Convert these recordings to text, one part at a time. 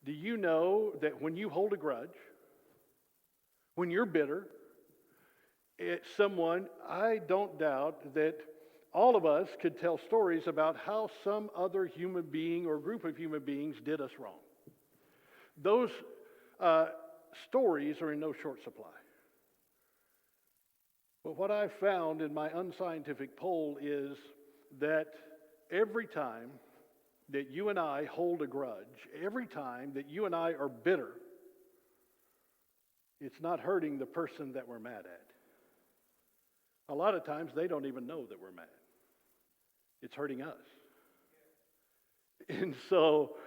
Do you know that when you hold a grudge, when you're bitter at someone, I don't doubt that all of us could tell stories about how some other human being or group of human beings did us wrong. Those stories are in no short supply. But what I've found in my unscientific poll is that every time that you and I hold a grudge, every time that you and I are bitter, it's not hurting the person that we're mad at. A lot of times they don't even know that we're mad. It's hurting us. And so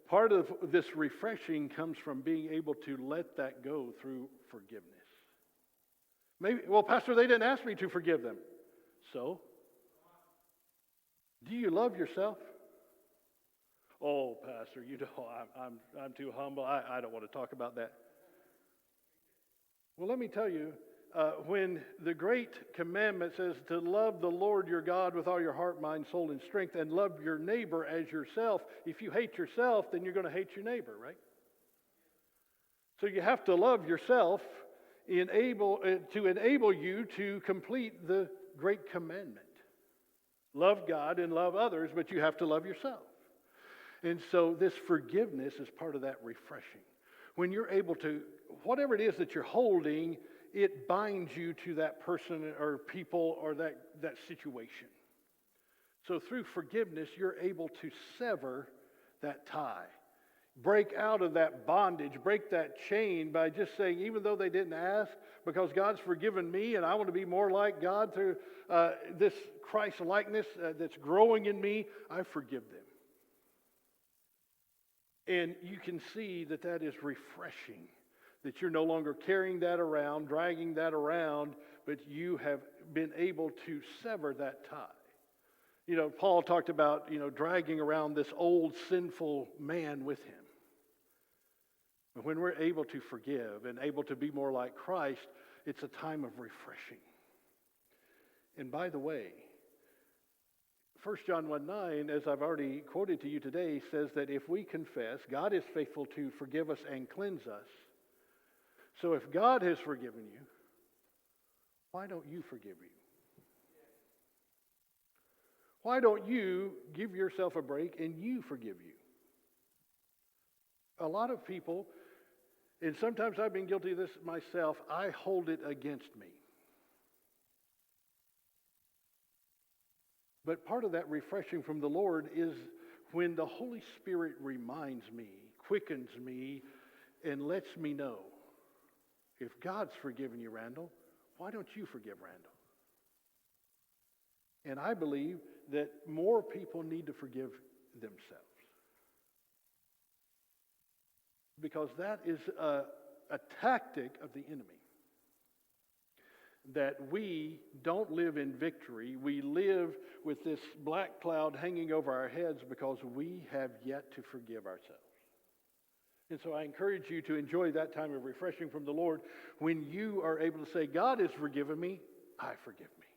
part of this refreshing comes from being able to let that go through forgiveness. Maybe, well, Pastor, they didn't ask me to forgive them. So, do you love yourself? Oh, Pastor, you know, I'm too humble. I don't want to talk about that. Well, let me tell you, when the great commandment says to love the Lord your God with all your heart, mind, soul, and strength, and love your neighbor as yourself, if you hate yourself, then you're going to hate your neighbor, right? So you have to love yourself to enable you to complete the great commandment. Love God and love others, but you have to love yourself. And so this forgiveness is part of that refreshing. When you're able to, whatever it is that you're holding, it binds you to that person or people or that situation. So through forgiveness, you're able to sever that tie. Break out of that bondage, break that chain by just saying, even though they didn't ask, because God's forgiven me and I want to be more like God through this Christ likeness that's growing in me, I forgive them. And you can see that that is refreshing, that you're no longer carrying that around, dragging that around, but you have been able to sever that tie. You know, Paul talked about, dragging around this old sinful man with him. But when we're able to forgive and able to be more like Christ, it's a time of refreshing. And by the way, 1 John 1:9, as I've already quoted to you today, says that if we confess, God is faithful to forgive us and cleanse us. So if God has forgiven you, why don't you forgive you? Why don't you give yourself a break and you forgive you? A lot of people, and sometimes I've been guilty of this myself, I hold it against me. But part of that refreshing from the Lord is when the Holy Spirit reminds me, quickens me, and lets me know, if God's forgiven you, Randall, why don't you forgive Randall? And I believe that more people need to forgive themselves. Because that is a tactic of the enemy. That we don't live in victory. We live with this black cloud hanging over our heads because we have yet to forgive ourselves. And so I encourage you to enjoy that time of refreshing from the Lord when you are able to say, God has forgiven me, I forgive me.